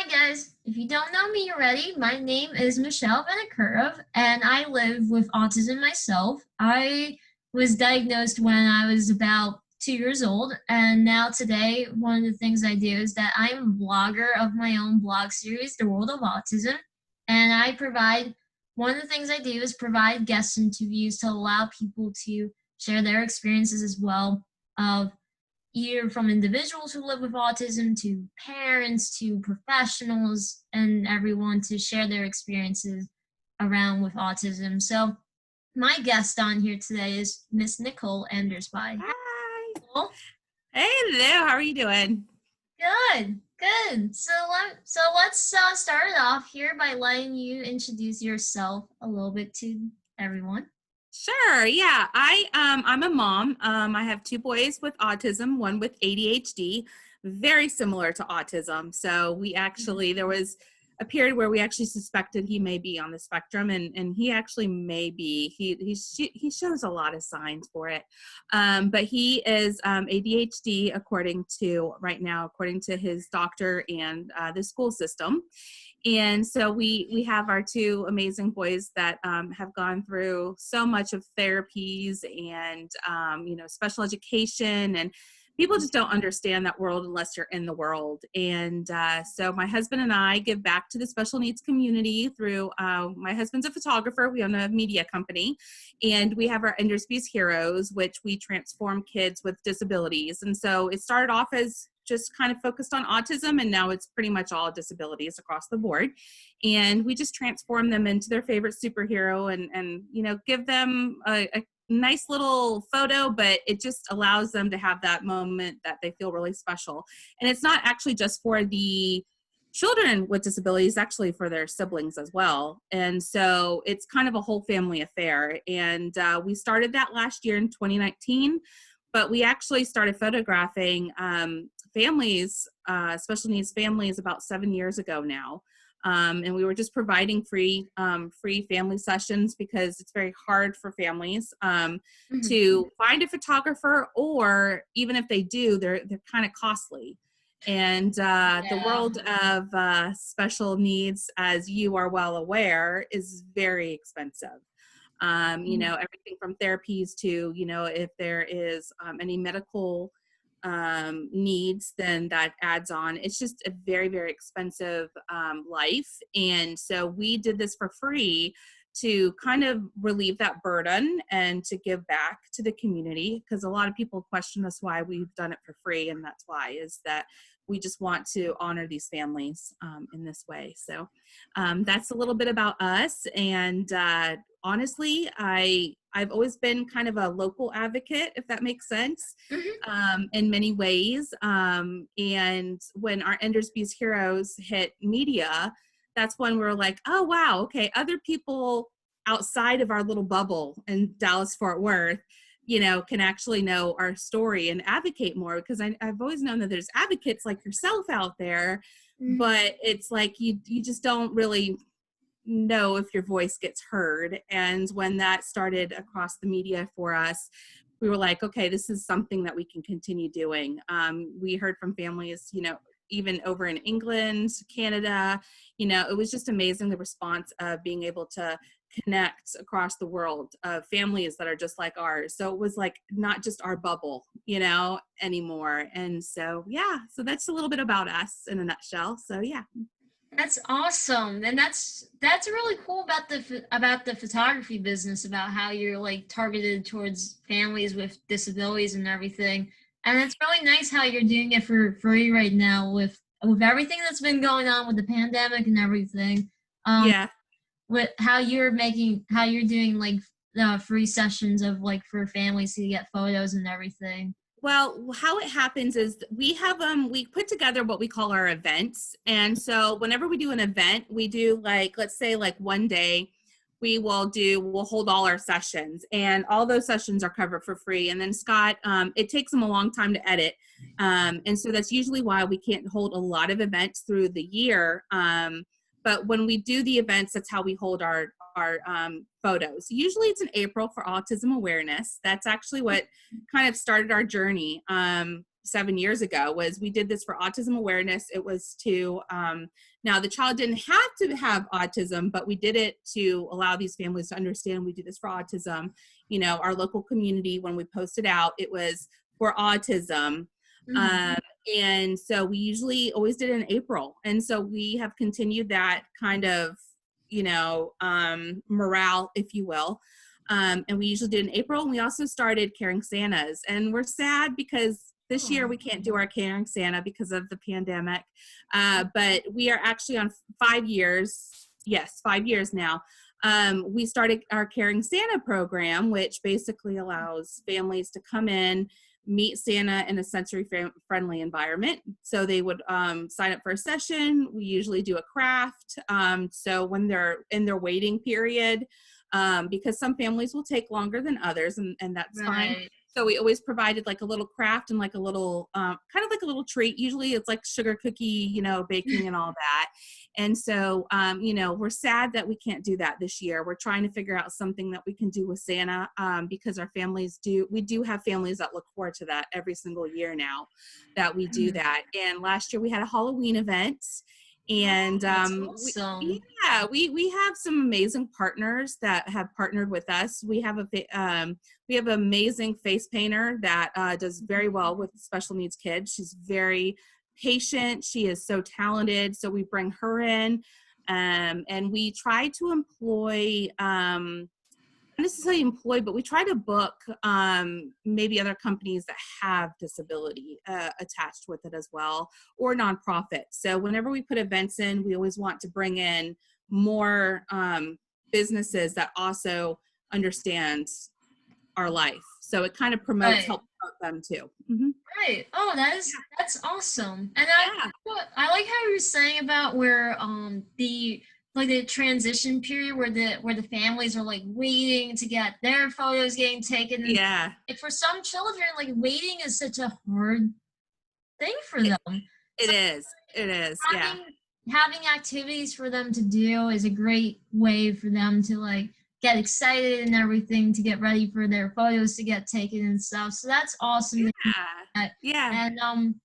Hi guys, if you don't know me already, my name is Michelle Vanakurov and I live with autism myself. I was diagnosed when I was about 2 years old, and now today one of the things I do is that I'm a blogger of my own blog series, The World of Autism, and one of the things I do is provide guest interviews to allow people to share their experiences as well of either from individuals who live with autism to parents to professionals and everyone to share their experiences around with autism. So my guest on here today is Miss Nicole Endersby. Hi. Nicole? Hey there. How are you doing? Good, good. So let's start it off here by letting you introduce yourself a little bit to everyone. Sure. Yeah. I'm a mom. I have two boys with autism, one with ADHD, very similar to autism. So there was a period where we actually suspected he may be on the spectrum, and he actually may be. He shows a lot of signs for it, but he is ADHD according to his doctor and the school system. And so we have our two amazing boys that have gone through so much of therapies and special education, and people just don't understand that world unless you're in the world. And so my husband and I give back to the special needs community through my husband's a photographer. We own a media company, and we have our Endersby's Heroes, which we transform kids with disabilities. And so it started off as just kind of focused on autism, and now it's pretty much all disabilities across the board. And we just transform them into their favorite superhero and give them a nice little photo, but it just allows them to have that moment that they feel really special. And it's not actually just for the children with disabilities, actually for their siblings as well. And so it's kind of a whole family affair. And we started that last year in 2019, but we actually started photographing families, special needs families, about 7 years ago now. And we were just providing free family sessions because it's very hard for families to find a photographer, or even if they do, they're kind of costly. And the world of special needs, as you are well aware, is very expensive. Everything from therapies to, if there is any medical needs, then that adds on. It's just a very, very expensive life. And so we did this for free to kind of relieve that burden and to give back to the community, because a lot of people question us why we've done it for free. And that's why, is that we just want to honor these families in this way. So that's a little bit about us. And honestly, I've always been kind of a local advocate, if that makes sense, in many ways. And when our Endersby's Heroes hit media, that's when we're like, oh, wow, okay, other people outside of our little bubble in Dallas-Fort Worth, can actually know our story and advocate more, because I've always known that there's advocates like yourself out there, but it's like you just don't really know if your voice gets heard. And when that started across the media for us, we were like, okay, this is something that we can continue doing. We heard from families, even over in England, Canada, it was just amazing, the response of being able to connect across the world of families that are just like ours. So it was like not just our bubble, anymore. And so, yeah, so that's a little bit about us in a nutshell. So, yeah. That's awesome, and that's really cool about the photography business, about how you're like targeted towards families with disabilities and everything. And it's really nice how you're doing it for free right now with everything that's been going on with the pandemic and everything. Yeah. With how you're doing like free sessions of like for families to get photos and everything. Well, how it happens is we put together what we call our events. And so whenever we do an event, we do, like, let's say like one day we'll hold all our sessions, and all those sessions are covered for free. And then Scott, it takes them a long time to edit. And so that's usually why we can't hold a lot of events through the year. But when we do the events, that's how we hold our photos. Usually it's in April for autism awareness. That's actually what kind of started our journey. 7 years ago was we did this for autism awareness. It was to, now the child didn't have to have autism, but we did it to allow these families to understand we do this for autism. Our local community, when we posted out, it was for autism. Mhm. And so we usually always did it in April. And so we have continued that kind of, morale, if you will. And we usually do it in April. And we also started Caring Santas. And we're sad because this year Oh, we can't do our Caring Santa because of the pandemic. But we are actually on 5 years. Yes, 5 years now. We started our Caring Santa program, which basically allows families to come in, meet Santa in a sensory friendly environment. So they would sign up for a session. We usually do a craft. So when they're in their waiting period, because some families will take longer than others, and that's fine. right. So we always provided like a little craft and like a little, kind of like a little treat. Usually it's like sugar cookie, baking and all that. And so, we're sad that we can't do that this year. We're trying to figure out something that we can do with Santa, because we do have families that look forward to that every single year now that we do Mhm. that. And last year we had a Halloween event, and Oh, that's awesome. we have some amazing partners that have partnered with us. We have an amazing face painter that does very well with special needs kids. She's very patient. She is so talented. So we bring her in, and we try to employ, not necessarily employ, but we try to book maybe other companies that have disability attached with it as well, or nonprofits. So whenever we put events in, we always want to bring in more businesses that also understand our life. So it kind of Right. helps promote them too. Mm-hmm. Right. Oh, that's awesome. And Yeah. I like how you were saying about where the like the transition period where the families are like waiting to get their photos getting taken. And Yeah. like for some children, like waiting is such a hard thing for It, them. it So is. It is. Yeah. having activities for them to do is a great way for them to like get excited and everything to get ready for their photos to get taken and stuff. So that's awesome that you do Yeah. that. Yeah. And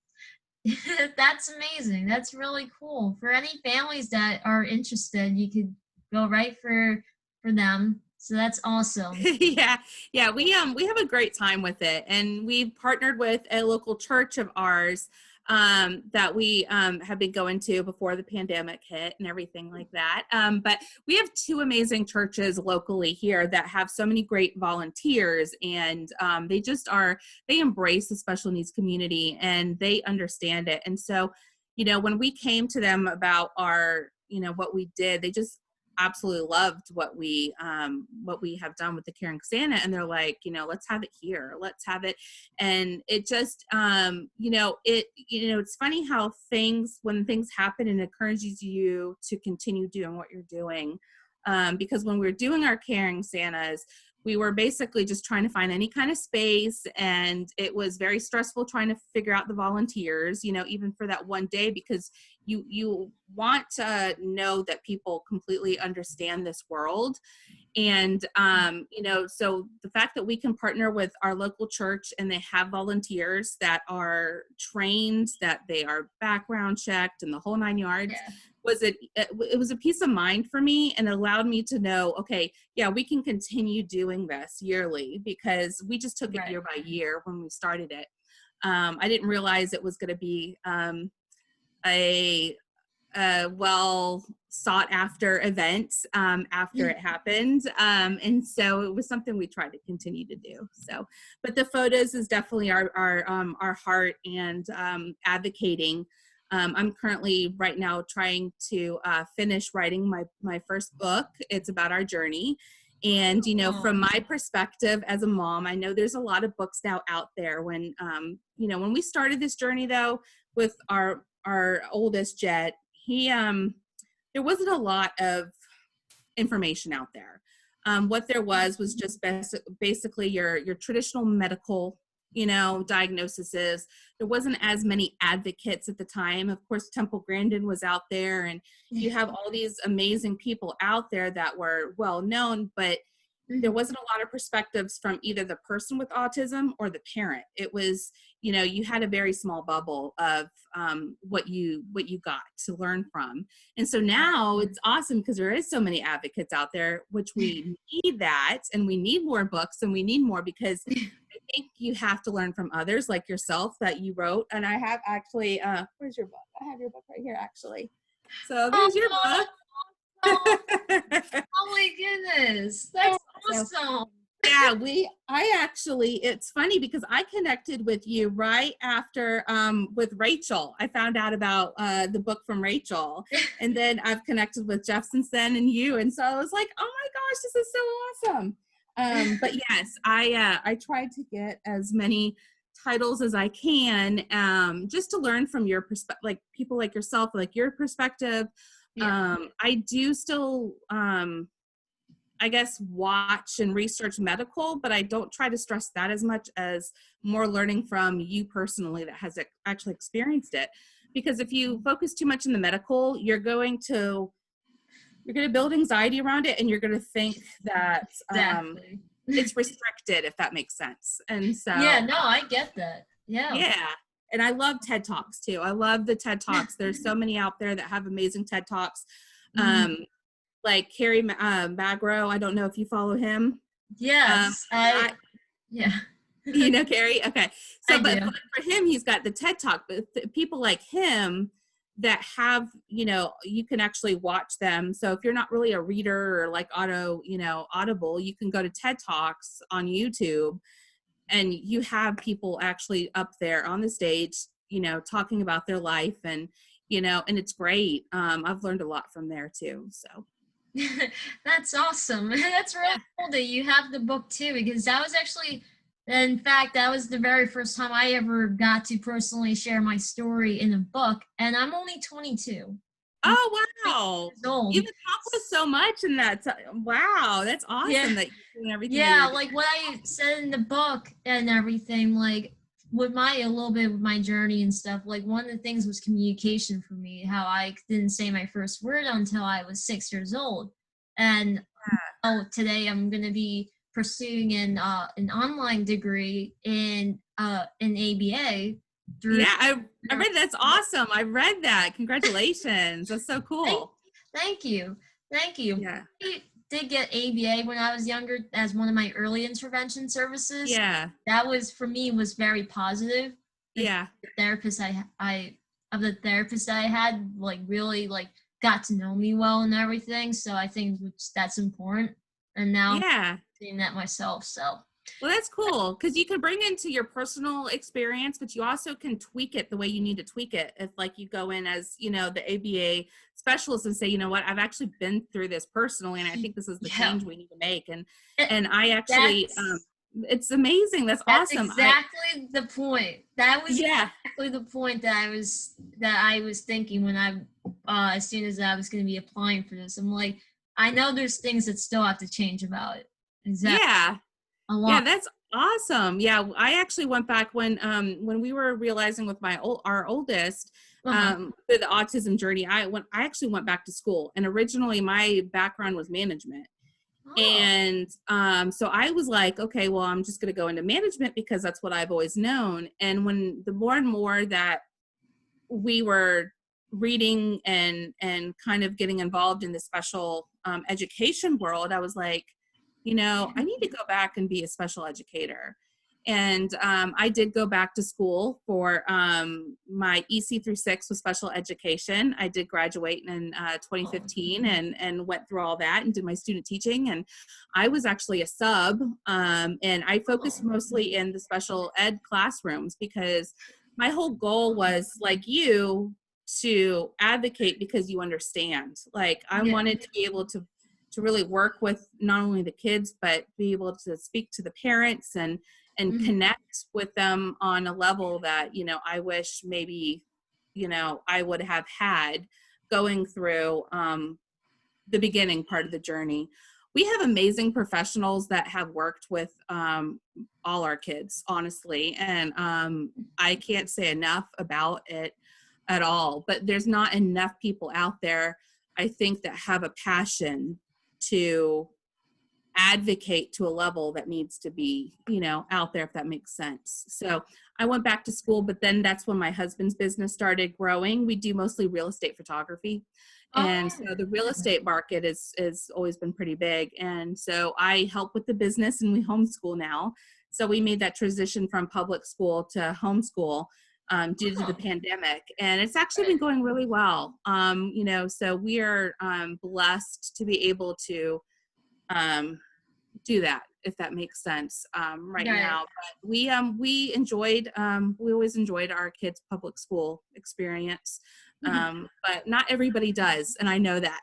that's amazing. That's really cool. For any families that are interested, you could go right for them. So that's awesome. Yeah, yeah, we have a great time with it, and we've partnered with a local church of ours that we have been going to before the pandemic hit and everything like that. But we have two amazing churches locally here that have so many great volunteers, and they embrace the special needs community and they understand it. And so, when we came to them about our, what we did, they just absolutely loved what we have done with the Caring Santa, and they're like, let's have it here, let's have it. And it just it's funny how when things happen, and encourages you to continue doing what you're doing, because when we were doing our Caring Santas, we were basically just trying to find any kind of space, and it was very stressful trying to figure out the volunteers, even for that one day, because you want to know that people completely understand this world. And so the fact that we can partner with our local church and they have volunteers that are trained, that they are background checked and the whole 9 yards, Yeah. it was a peace of mind for me, and allowed me to know, okay, yeah, we can continue doing this yearly, because we just took it Right. year by year when we started it. I didn't realize it was going to be a well sought after event after it happened. And so it was something we tried to continue to do. So, but the photos is definitely our heart, and advocating. I'm currently right now trying to finish writing my first book. It's about our journey. And, from Oh, my perspective as a mom, I know there's a lot of books now out there. When we started this journey though, with our oldest Jet, he there wasn't a lot of information out there. What there was just basically your traditional medical diagnoses. There wasn't as many advocates at the time. Of course, Temple Grandin was out there, and you have all these amazing people out there that were well known, but there mhm. wasn't a lot of perspectives from either the person with autism or the parent. It was, you had a very small bubble of what you got to learn from. And so now it's awesome because there is so many advocates out there, which we need that, and we need more books, and we need more because I think you have to learn from others like yourself that you wrote. And I have actually, where's your book? I have your book right here, actually. So there's your book. Oh, oh my goodness. That's awesome. Yeah, it's funny because I connected with you right after with Rachel. I found out about the book from Rachel, and then I've connected with Jeff since then and you. And so I was like, oh my gosh, this is so awesome. But yes, I tried to get as many titles as I can, just to learn from your perspective, like people like yourself, like your perspective. I do still I guess watch and research medical, but I don't try to stress that as much as more learning from you personally that has actually experienced it. Because if you focus too much in the medical, you're going to build anxiety around it, and you're going to think that Exactly. it's restricted, if that makes sense. And so yeah, no, I get that. Yeah. And I love TED Talks too. I love the TED Talks. There's so many out there that have amazing TED Talks. Like Carrie Magro, I don't know if you follow him. Yes, yeah. You know Carrie? Okay. So, but do. for him, he's got the TED Talk. But people like him that have, you can actually watch them. So if you're not really a reader or like Audible, you can go to TED Talks on YouTube, and you have people actually up there on the stage, talking about their life, and and it's great. I've learned a lot from there too. So. That's awesome. That's really cool that you have the book too, because that was actually, in fact, that was the very first time I ever got to personally share my story in a book, and I'm only 22. Oh, wow. You've accomplished so much in that. Wow, that's awesome that you're doing everything. Yeah, like what I said in the book and everything, like with a little bit with my journey and stuff, like one of the things was communication for me, how I didn't say my first word until I was 6 years old. And today I'm going to be pursuing an online degree in ABA. I read that's awesome. I read that. Congratulations. That's so cool. Thank you. Yeah. I did get ABA when I was younger as one of my early intervention services. Yeah. That was, for me, was very positive. Yeah. The therapist I had, like, really, like, got to know me well and everything. So I think that's important. And now I'm doing that myself. So. Well, that's cool because you can bring into your personal experience, but you also can tweak it the way you need to tweak it. If like you go in as, the ABA specialist and say, you know what, I've actually been through this personally, and I think this is the change we need to make. And I actually, it's amazing. That's awesome. Exactly the point. That was exactly the point that I was thinking when as soon as I was going to be applying for this. I'm like, I know there's things that still have to change about it. Exactly. Yeah. Yeah, that's awesome. Yeah, I actually went back when we were realizing with our oldest through the autism journey. I actually went back to school, and originally my background was management. And so I was like, okay, well, I'm just going to go into management because that's what I've always known. And when the more and more that we were reading and kind of getting involved in the special education world, I was like, I need to go back and be a special educator. And I did go back to school for my EC through 6 with special education. I did graduate in 2015 and went through all that and did my student teaching. And I was actually a sub, and I focused mostly in the special ed classrooms because my whole goal was, like you, to advocate because you understand. Like I wanted to be able to really work with not only the kids, but be able to speak to the parents and connect with them on a level that, I wish maybe, I would have had going through the beginning part of the journey. We have amazing professionals that have worked with all our kids, honestly. And I can't say enough about it at all, but there's not enough people out there, I think, that have a passion to advocate to a level that needs to be, out there, if that makes sense. So I went back to school, but then that's when my husband's business started growing. We do mostly real estate photography. And Oh, so the real estate market is always been pretty big. And so I help with the business, and we homeschool now. So we made that transition from public school to homeschool due to the oh, pandemic. And it's actually been going really well. So we are blessed to be able to um, do that, if that makes sense, right right. now. But we always enjoyed our kids' public school experience. But not everybody does, and I know that.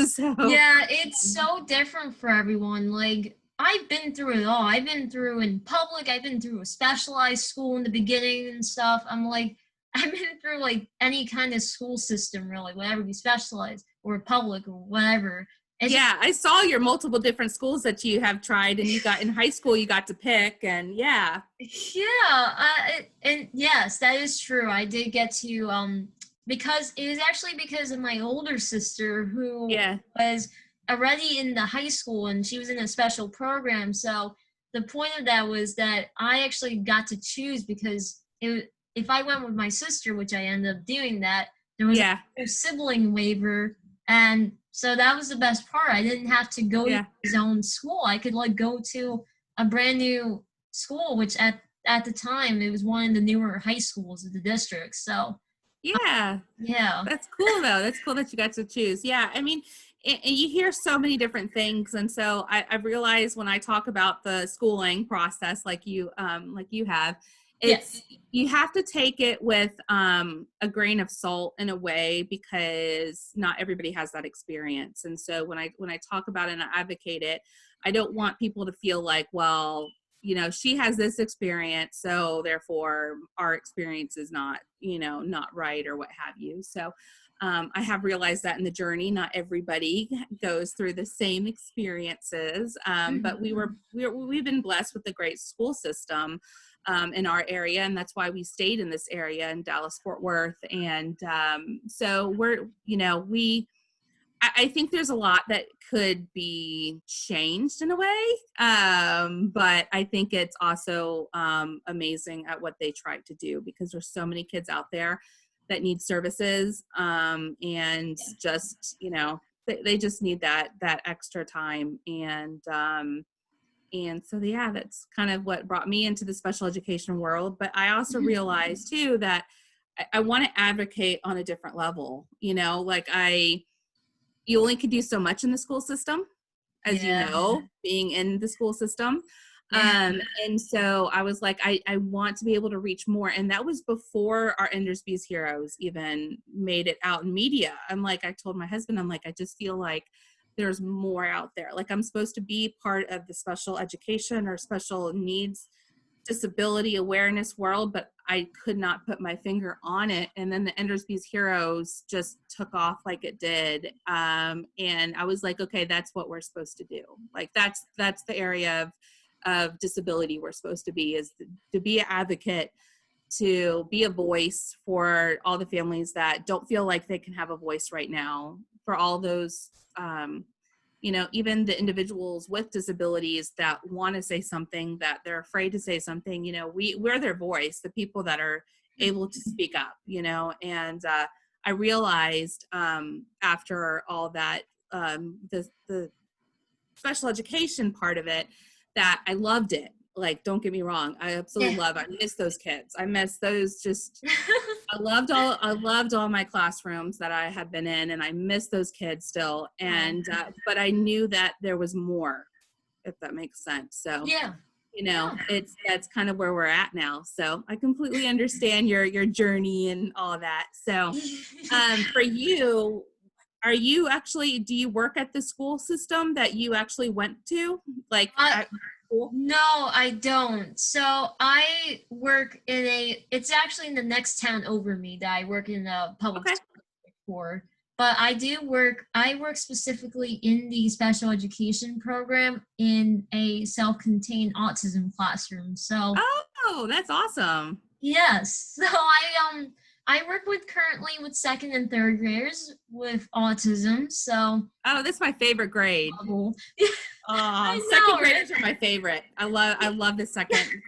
So Yeah, it's so different for everyone. Like, I've been through it all. I've been through in public, I've been through a specialized school in the beginning and stuff. I'm like, I've been through like any kind of school system, really, whatever be specialized or public or whatever. It's just, yeah, I saw your multiple different schools that you have tried, and you got in high school, you got to pick, and yeah, yeah, and yes, that is true. I did get to because it was actually because of my older sister who yeah, was already in the high school and she was in a special program. So the point of that was that I actually got to choose because if I went with my sister, which I ended up doing that, there was yeah, a sibling waiver, and so that was the best part. I didn't have to go to yeah, his own school. I could like go to a brand new school, which at the time it was one of the newer high schools of the district. So yeah. yeah, That's cool though. That's cool that you got to choose. Yeah, I mean, and you hear so many different things, and so I've realized when I talk about the schooling process, like you have, yes, it's you have to take it with a grain of salt in a way, because not everybody has that experience. And so when I talk about it and I advocate it, I don't want people to feel like, well, she has this experience, so therefore our experience is not, not right, or what have you. So I have realized that in the journey, not everybody goes through the same experiences, but mhm, we've been blessed with a great school system in our area, and that's why we stayed in this area in Dallas Fort Worth. And so I think there's a lot that could be changed in a way, but I think it's also amazing at what they try to do, because there's so many kids out there that need services, and yeah, just they just need that extra time. And so yeah, that's kind of what brought me into the special education world. But I also mhm, realized too that I want to advocate on a different level. Like you only can do so much in the school system, as yeah, being in the school system. yeah, And so I was like, I want to be able to reach more. And that was before our Endersby's Heroes even made it out in media. I told my husband, I'm like, I just feel like there's more out there. Like, I'm supposed to be part of the special education or special needs disability awareness world, but I could not put my finger on it. And then the Endersby's Heroes just took off like it did. And I was like, okay, that's what we're supposed to do. Like, that's the area of disability we're supposed to be, is to be an advocate, to be a voice for all the families that don't feel like they can have a voice right now, for all those even the individuals with disabilities that want to say something, that they're afraid to say something. We're their voice, the people that are able to speak up. And I realized after all that, the special education part of it, that I loved it. Like, don't get me wrong, I absolutely yeah. love. I miss those kids. I miss those. Just I loved all my classrooms that I had been in, and I miss those kids still. Oh, And but I knew that there was more, if that makes sense. So yeah, yeah. that's kind of where we're at now. So I completely understand your journey and all of that. So for you, do you work at the school system that you actually went to, like uh, at school? no, I don't. So I work in it's actually in the next town over me that I work in a public Okay. school for. But I work specifically in the special education program in a self-contained autism classroom. So Oh, that's awesome. yes. So I work with currently with second and third graders with autism. So Oh, that's my favorite grade. level. I Second know, right? graders are my favorite. I love the second graders.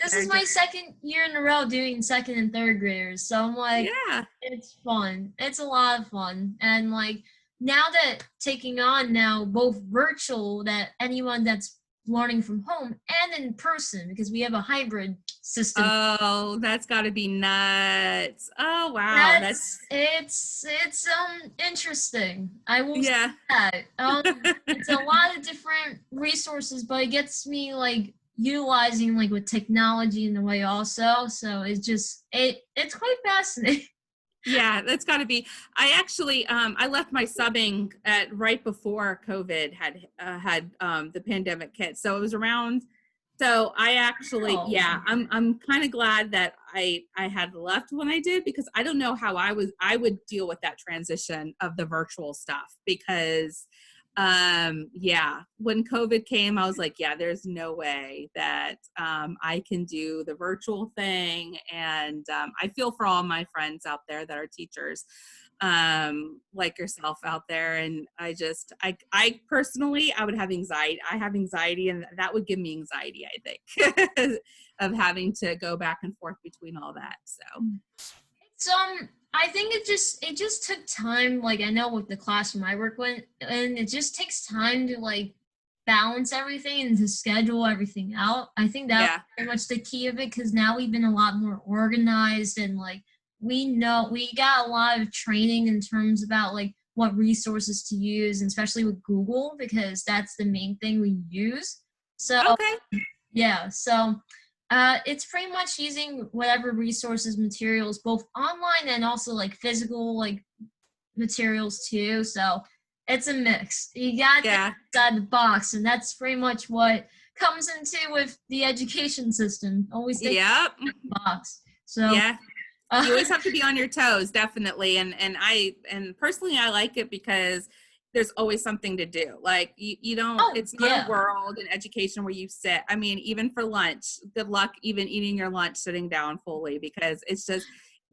This They're is my just, second year in a row doing second and third graders. So I'm like, yeah. it's fun. It's a lot of fun. And like now that taking on now both virtual, that anyone that's learning from home and in person, because we have a hybrid system. Oh, that's got to be nuts. Oh, wow. That's, It's interesting. I will say yeah. that. It's a lot of different resources, but it gets me like utilizing like with technology in the way also. So it's quite fascinating. Yeah, that's got to be. I actually, I left my subbing at right before COVID had the pandemic hit. So it was around. So I actually, Oh, yeah, I'm kind of glad that I had left when I did, because I don't know how I would deal with that transition of the virtual stuff, because yeah, when COVID came, I was like, yeah, there's no way that I can do the virtual thing. And I feel for all my friends out there that are teachers, like yourself out there. And I personally, I would have anxiety. I have anxiety, and that would give me anxiety, I think, of having to go back and forth between all that. So it's I think it just took time. Like I know with the classroom I work with, and it just takes time to like balance everything and to schedule everything out. I think that was yeah. very much the key of it, because now we've been a lot more organized, and like we know we got a lot of training in terms about like what resources to use, and especially with Google, because that's the main thing we use. So Okay. yeah, so it's pretty much using whatever resources, materials, both online and also like physical, like materials too. So it's a mix. You got to think Yeah. outside the box, and that's pretty much what comes into with the education system. Always think Yep. outside the box. So Yeah. You uh, always have to be on your toes, definitely. And personally, I like it because there's always something to do. Like you don't, oh it's not a yeah, world in education where you sit. I mean, even for lunch, good luck even eating your lunch sitting down fully, because it's just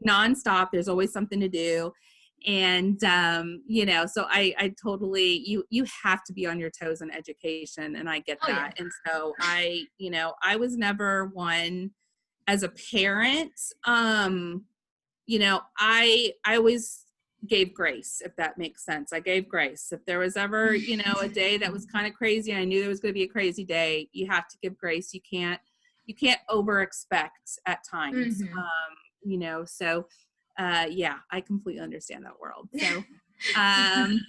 nonstop. There's always something to do. And so I totally, you have to be on your toes in education, and I get oh yeah, that. And so I was never one as a parent. I always gave grace, if that makes sense. I gave grace. If there was ever, a day that was kind of crazy, and I knew there was going to be a crazy day, you have to give grace. You can't over expect at times. hmm So yeah, I completely understand that world. So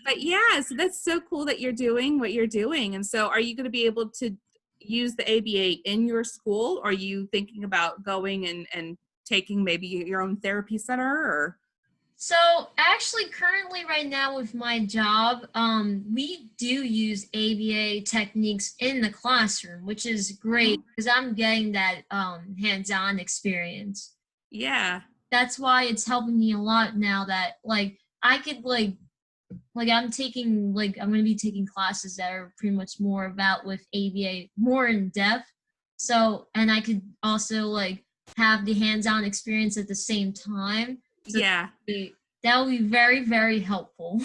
but yeah, so that's so cool that you're doing what you're doing. And so are you going to be able to use the ABA in your school? Or are you thinking about going and taking maybe your own therapy center, or? So actually currently right now with my job, we do use ABA techniques in the classroom, which is great Oh, because I'm getting that hands-on experience. yeah. That's why it's helping me a lot now that like I could like I'm gonna be taking classes that are pretty much more about with ABA more in depth. So and I could also like have the hands-on experience at the same time. So Yeah. that will be very, very helpful.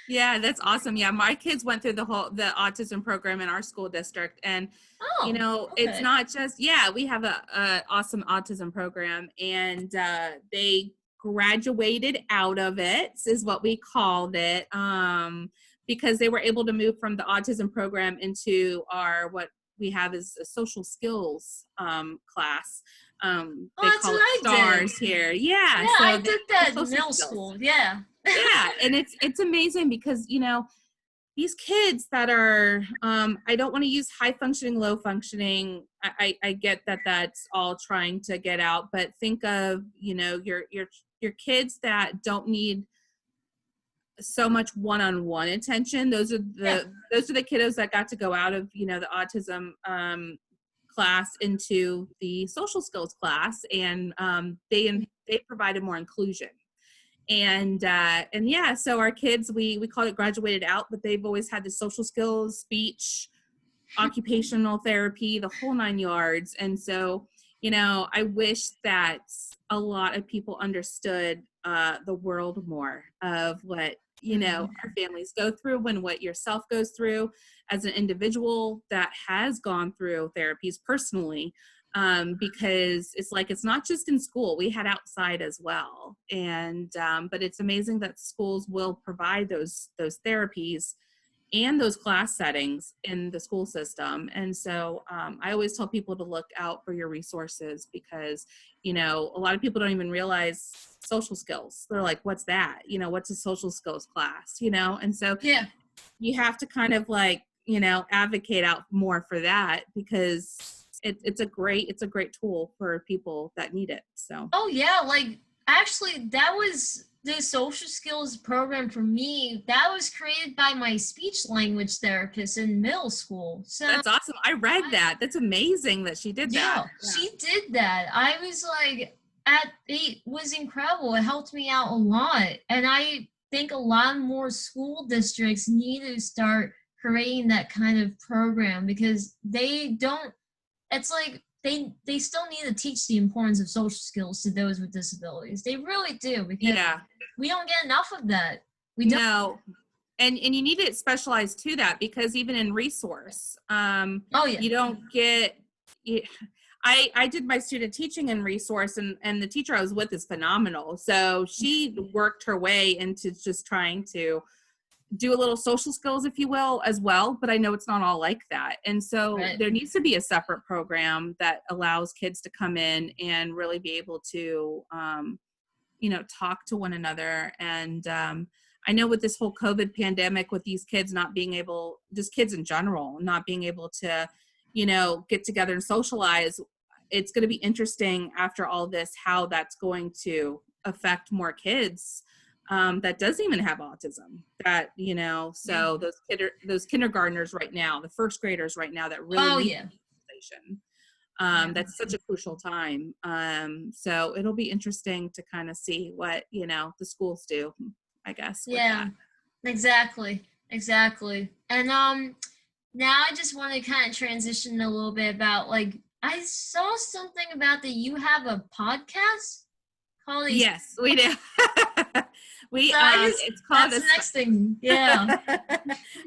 Yeah, that's awesome. Yeah, my kids went through the autism program in our school district, and Oh, it's okay. not just, yeah, we have a awesome autism program, and they graduated out of it, is what we called it, because they were able to move from the autism program into our, what we have is a social skills class. Oh, They that's call what it I did. stars here. Yeah, Yeah, so I the did that in social middle skills. school. Yeah. Yeah, and it's amazing because these kids that are, I don't want to use high functioning, low functioning. I get that that's all trying to get out, but think of your kids that don't need so much one-on-one attention. Those are Yeah. the kiddos that got to go out of the autism class into the social skills class, and they provided more inclusion. And yeah, so our kids, we call it graduated out, but they've always had the social skills, speech, occupational therapy, the whole 9 yards. And so I wish that a lot of people understood the world more of what, you know, our families go through and what yourself goes through as an individual that has gone through therapies personally. Because it's like, it's not just in school, we had outside as well. And, but it's amazing that schools will provide those therapies and those class settings in the school system. And so I always tell people to look out for your resources because, you know, a lot of people don't even realize social skills. They're like, what's that? You know, what's a social skills class? You know, and so Yeah. you have to kind of like, you know, advocate out more for that because it's a great tool for people that need it. So. Oh yeah, like actually that was the social skills program for me. That was created by my speech language therapist in middle school. So That's awesome. I read that. That's amazing that she did that. yeah, she did that. I was like, it was incredible. It helped me out a lot. And I think a lot more school districts need to start creating that kind of program because they don't, it's like they still need to teach the importance of social skills to those with disabilities. They really do because Yeah. we don't get enough of that. We don't. No. And you need it specialized to that because even in resource, Oh yeah. you don't get, I did my student teaching in resource and the teacher I was with is phenomenal. So she worked her way into just trying to do a little social skills, if you will, as well. But I know it's not all like that. And so there needs to be a separate program that allows kids to come in and really be able to, you know, talk to one another. And I know with this whole COVID pandemic, with these kids not being able, just kids in general, not being able to, you know, get together and socialize, it's going to be interesting after all this, how that's going to affect more kids that doesn't even have autism, that, you know, so those kindergartners right now, the first graders right now that really need socialization. That's such a crucial time. So it'll be interesting to kind of see what, you know, the schools do, I guess. Yeah, exactly. And now I just want to kind of transition a little bit about like I saw something about that you have a podcast called Yes, we do. We so it's called that's the next thing. Yeah.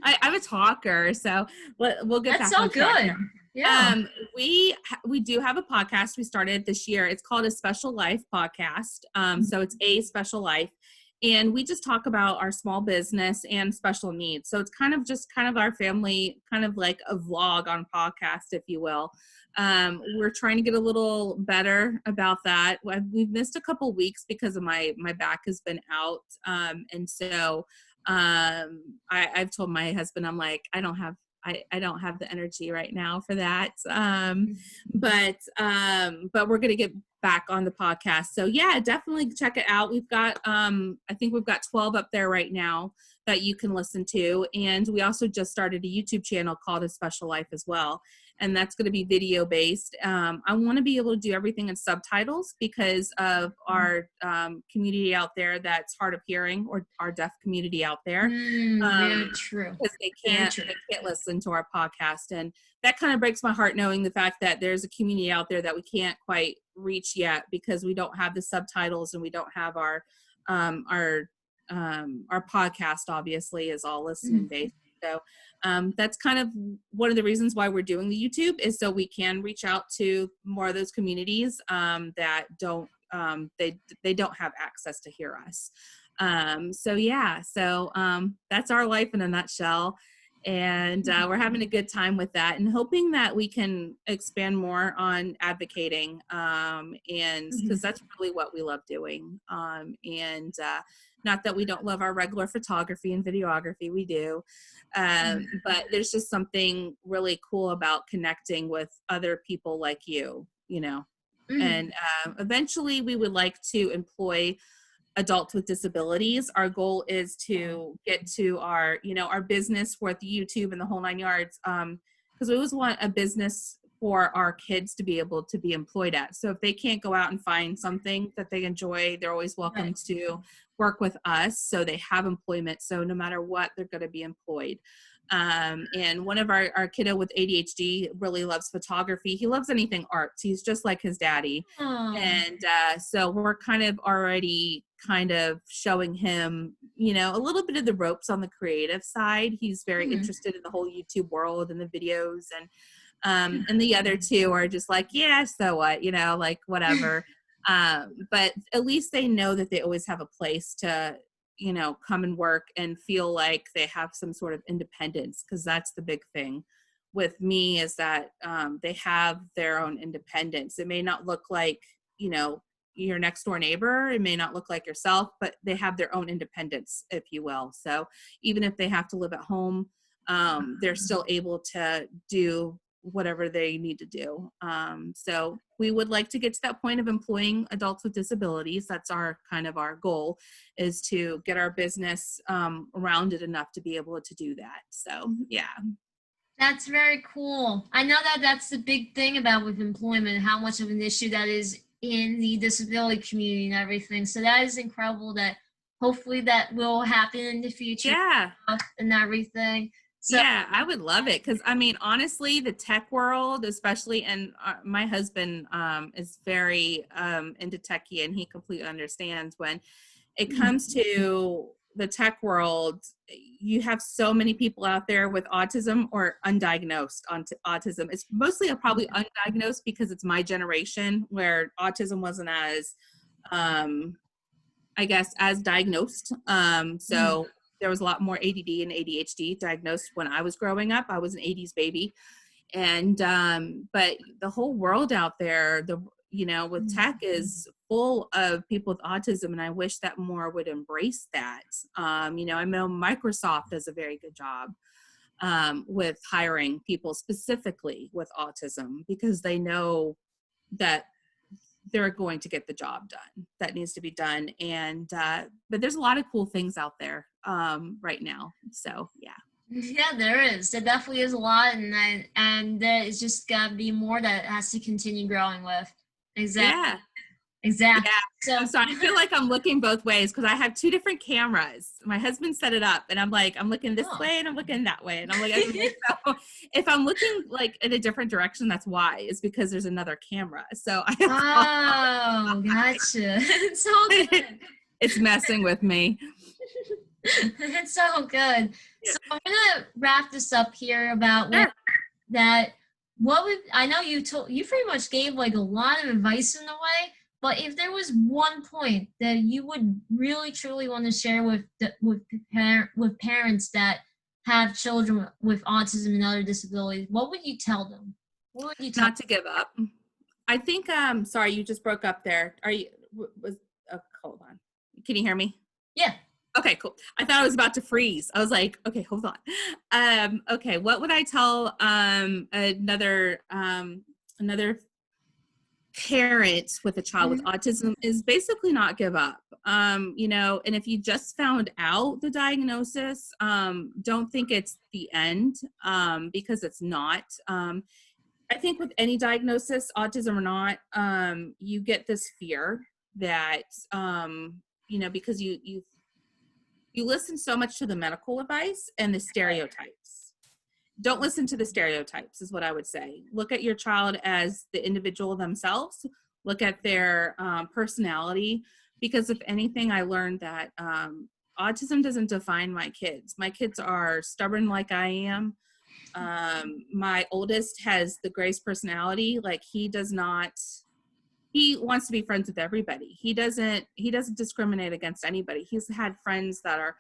I'm a talker, so we'll get that's back so on track good. here. Yeah. We do have a podcast we started this year. It's called A Special Life Podcast. So it's A Special Life. And we just talk about our small business and special needs. So it's kind of our family, kind of like a vlog on podcast, if you will. We're trying to get a little better about that. We've missed a couple weeks because of my back has been out. And so I've told my husband, I'm like, I don't have the energy right now for that. But we're going to get back on the podcast. So yeah, definitely check it out. We've got, I think we've got 12 up there right now that you can listen to. And we also just started a YouTube channel called A Special Life as well. And that's going to be video based. I want to be able to do everything in subtitles because of our community out there that's hard of hearing, or our deaf community out there. Very true. Because they can't listen to our podcast. And that kind of breaks my heart knowing the fact that there's a community out there that we can't quite reach yet because we don't have the subtitles and we don't have our podcast obviously is all listening based. So that's kind of one of the reasons why we're doing the YouTube, is so we can reach out to more of those communities that don't they don't have access to hear us. So that's our life in a nutshell. And we're having a good time with that and hoping that we can expand more on advocating, and because that's really what we love doing. And not that we don't love our regular photography and videography, we do. But there's just something really cool about connecting with other people like you know. And eventually we would like to employ adults with disabilities. Our goal is to get to our business with YouTube and the whole 9 yards. Because we always want a business for our kids to be able to be employed at. So if they can't go out and find something that they enjoy, they're always welcome to work with us. So they have employment. So no matter what, they're going to be employed. And one of our kiddo with ADHD really loves photography. He loves anything arts. He's just like his daddy. And so we're kind of already kind of showing him, you know, a little bit of the ropes on the creative side. He's very Mhm. interested in the whole YouTube world and the videos, and the other two are just like, yeah, so what, you know, like whatever. But at least they know that they always have a place to, you know, come and work and feel like they have some sort of independence, because that's the big thing with me, is that they have their own independence. It may not look like, you know, your next door neighbor, it may not look like yourself, but they have their own independence, if you will. So even if they have to live at home, they're still able to do whatever they need to do. So we would like to get to that point of employing adults with disabilities. That's our kind of our goal, is to get our business rounded enough to be able to do that. So yeah. That's very cool. I know that that's the big thing about with employment, how much of an issue that is in the disability community and everything. So that is incredible that hopefully that will happen in the future Yeah. and everything. So, Yeah, I would love it, because I mean, honestly, the tech world, especially, and my husband is very into techie, and he completely understands when it comes to the tech world. You have so many people out there with autism or undiagnosed autism. It's mostly probably undiagnosed, because it's my generation where autism wasn't as I guess, as diagnosed. So there was a lot more ADD and ADHD diagnosed when I was growing up. I was an 80s baby. And, but the whole world out there, you know, with tech is full of people with autism. And I wish that more would embrace that. You know, I know Microsoft does a very good job with hiring people specifically with autism, because they know that they're going to get the job done that needs to be done. And but there's a lot of cool things out there right now. So yeah. yeah, there is. There definitely is a lot, and there is just gotta be more that has to continue growing with. Exactly. Yeah. Exactly. Yeah. So, I'm sorry. I feel like I'm looking both ways, because I have two different cameras. My husband set it up, and I'm like, I'm looking this oh. way and I'm looking that way. And I'm like, so if I'm looking like in a different direction, that's why, is because there's another camera. So I Oh, gotcha. It's so have good. it's messing with me. It's so good. Yeah. So I'm gonna wrap this up here about Sure. what would I know you pretty much gave like a lot of advice in a way, but if there was one point that you would really truly want to share with parents that have children with autism and other disabilities, what would you tell them? What would you tell Not to give up. I think, sorry, you just broke up there. Are you, hold on. Can you hear me? Yeah. Okay, cool. I thought I was about to freeze. I was like, okay, hold on. Okay, what would I tell another parent with a child with autism is basically not give up. You know, and if you just found out the diagnosis, don't think it's the end, because it's not. I think with any diagnosis, autism or not, you get this fear that, you know, because you listen so much to the medical advice and the stereotypes. Don't listen to the stereotypes, is what I would say. Look at your child as the individual themselves. Look at their personality, because if anything, I learned that autism doesn't define my kids. My kids are stubborn like I am. My oldest has the Grace personality. Like, he wants to be friends with everybody. He doesn't discriminate against anybody. He's had friends that are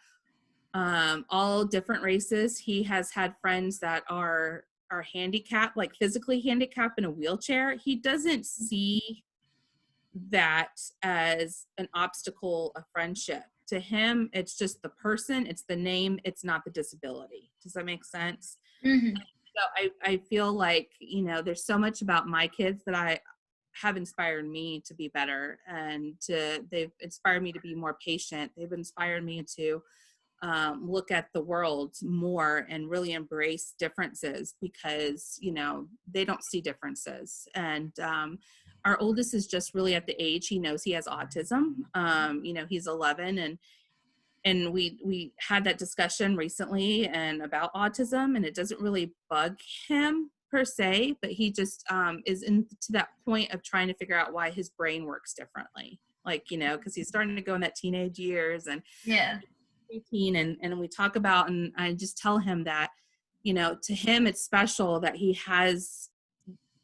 all different races. He has had friends that are handicapped, like physically handicapped in a wheelchair. He doesn't see that as an obstacle of friendship. To him, it's just the person, it's the name, it's not the disability. Does that make sense? Mm-hmm. So I feel like, you know, there's so much about my kids that I have inspired me to be better, and they've inspired me to be more patient. They've inspired me to look at the world more and really embrace differences, because, you know, they don't see differences. And our oldest is just really at the age he knows he has autism. You know, he's 11, and we had that discussion recently and about autism, and it doesn't really bug him per se, but he just is into that point of trying to figure out why his brain works differently. like, because he's starting to go in that teenage years and Yeah. 18, and we talk about, and I just tell him that, to him it's special that he has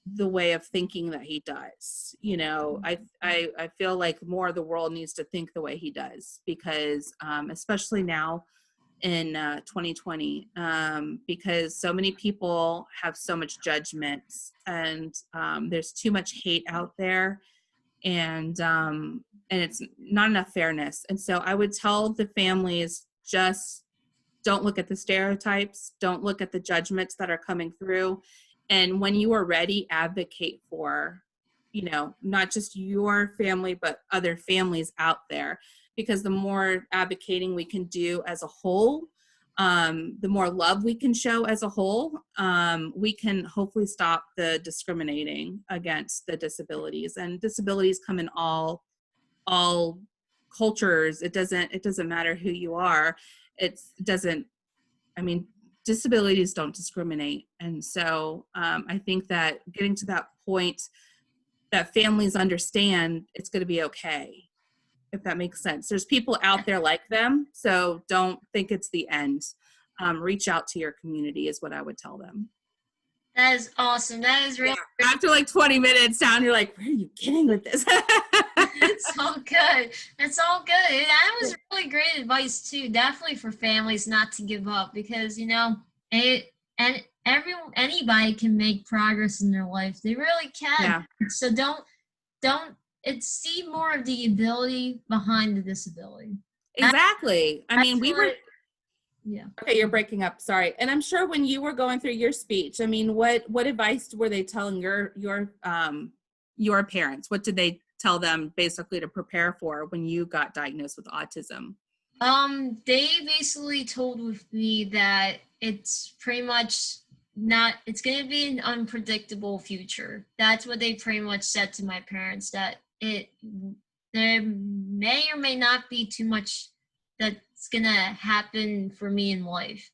the way of thinking that he does. I feel like more of the world needs to think the way he does, because especially now in 2020, because so many people have so much judgment, and there's too much hate out there, and it's not enough fairness. And so I would tell the families, just don't look at the stereotypes, don't look at the judgments that are coming through, and when you are ready, advocate for, not just your family but other families out there, because the more advocating we can do as a whole, the more love we can show as a whole, we can hopefully stop the discriminating against the disabilities. And disabilities come in all cultures. It doesn't matter who you are. It doesn't, I mean, disabilities don't discriminate. And so I think that getting to that point that families understand it's going to be okay, if that makes sense. There's people out there like them, so don't think it's the end. Reach out to your community is what I would tell them. That is awesome. That is really Yeah. After like 20 minutes down, you're like, where are you getting with this? It's all good. It's all good. That was really great advice too. Definitely for families not to give up, because anybody can make progress in their life. They really can. Yeah. So see more of the ability behind the disability. Exactly. I mean, yeah. Okay, you're breaking up. Sorry. And I'm sure when you were going through your speech, I mean, what advice were they telling your parents? What did they tell them basically to prepare for when you got diagnosed with autism? They basically told me that it's pretty much it's going to be an unpredictable future. That's what they pretty much said to my parents, that there may or may not be too much that's going to happen for me in life.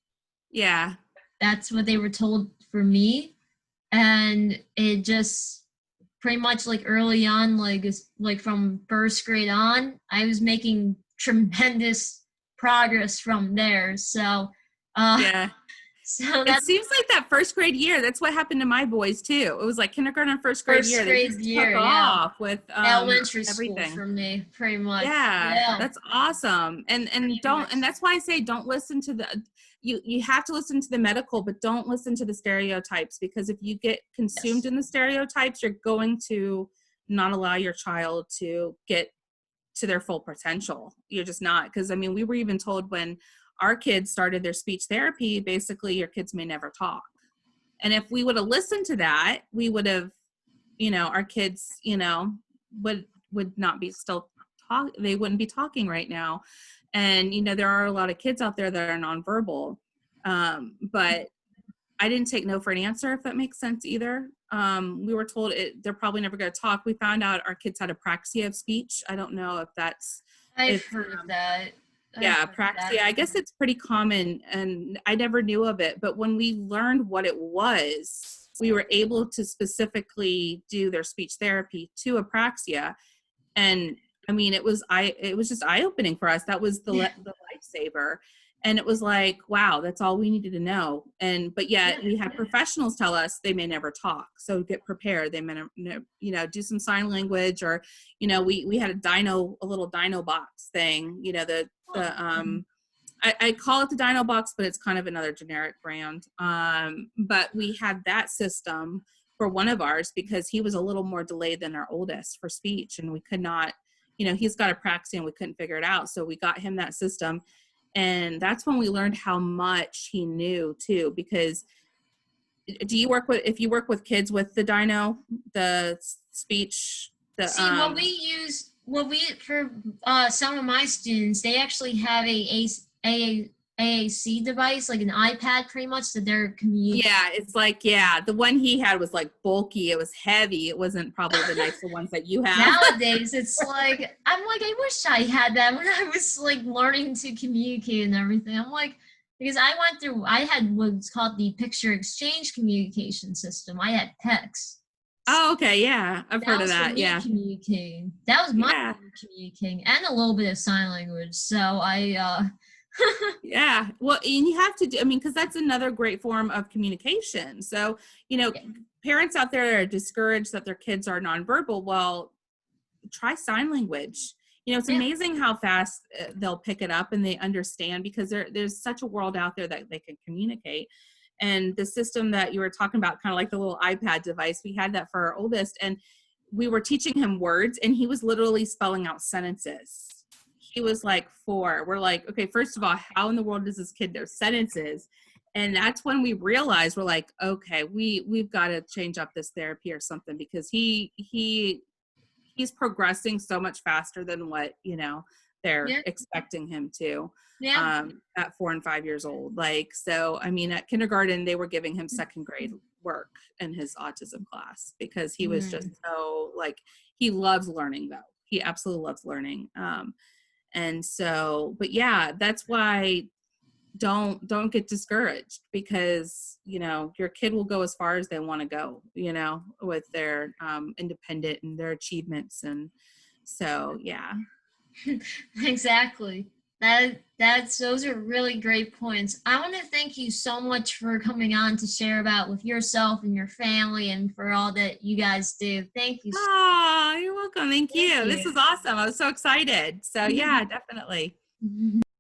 Yeah. That's what they were told for me. And it just pretty much like early on, like from first grade on, I was making tremendous progress from there. So yeah. So it seems like that first grade year, that's what happened to my boys too. It was like kindergarten and first grade year. They just took off with elementary everything. School for me, pretty much. Yeah, that's awesome. And that's why I say don't listen to you have to listen to the medical, but don't listen to the stereotypes, because if you get consumed in the stereotypes, you're going to not allow your child to get to their full potential. You're just not, because I mean, we were even told when our kids started their speech therapy, basically your kids may never talk. And if we would have listened to that, we would have, our kids, would not be still talk. They wouldn't be talking right now. And, there are a lot of kids out there that are nonverbal. But I didn't take no for an answer, if that makes sense either. We were told they're probably never going to talk. We found out our kids had apraxia of speech. I don't know if that's... I've heard of that. Yeah, apraxia. I guess it's pretty common, and I never knew of it. But when we learned what it was, we were able to specifically do their speech therapy to apraxia. And I mean, it was just eye-opening for us. That was the lifesaver. And it was like, wow, that's all we needed to know. But yet we had professionals tell us they may never talk. So get prepared. They may, do some sign language, or, we had a little Dino box thing, I call it the Dino box, but it's kind of another generic brand. But we had that system for one of ours because he was a little more delayed than our oldest for speech. And we could not, he's got apraxia and we couldn't figure it out. So we got him that system. And that's when we learned how much he knew too, because if you work with kids with the Dino, the speech, for some of my students, they actually have a AAC device, like an iPad pretty much, that they're communicating. Yeah, it's like, the one he had was like bulky. It was heavy. It wasn't probably the nicer ones that you have. Nowadays, it's like, I'm like, I wish I had that when I was like learning to communicate and everything. I'm like, because I had what's called the picture exchange communication system. I had PEX. Oh, okay. Yeah. I've That heard of was for that. me Yeah. communicating. That was my Yeah. way of communicating, and a little bit of sign language. So I Yeah. Well, and you have to do, I mean, because that's another great form of communication. So, yeah, parents out there are discouraged that their kids are nonverbal. Well, try sign language. It's yeah, amazing how fast they'll pick it up and they understand, because there's such a world out there that they can communicate. And the system that you were talking about, kind of like the little iPad device, we had that for our oldest, and we were teaching him words, and he was literally spelling out sentences. He was like 4. We're like, okay, first of all, how in the world does this kid know sentences? And that's when we realized, we're like, okay, we've got to change up this therapy or something, because he's progressing so much faster than what they're yeah, expecting him to, yeah. at 4 and 5 years old. Like, so I mean, at kindergarten they were giving him second grade work in his autism class, because he was just Mm. so, like, he loves learning, though. He absolutely loves learning. And so, but yeah, that's why don't get discouraged, because your kid will go as far as they want to go, with their independent and their achievements. And so, yeah. Exactly. That's those are really great points. I want to thank you so much for coming on to share about with yourself and your family and for all that you guys do. Thank you. Oh, you're welcome. Thank Thank you. This you. is awesome. I was so excited. So yeah, definitely.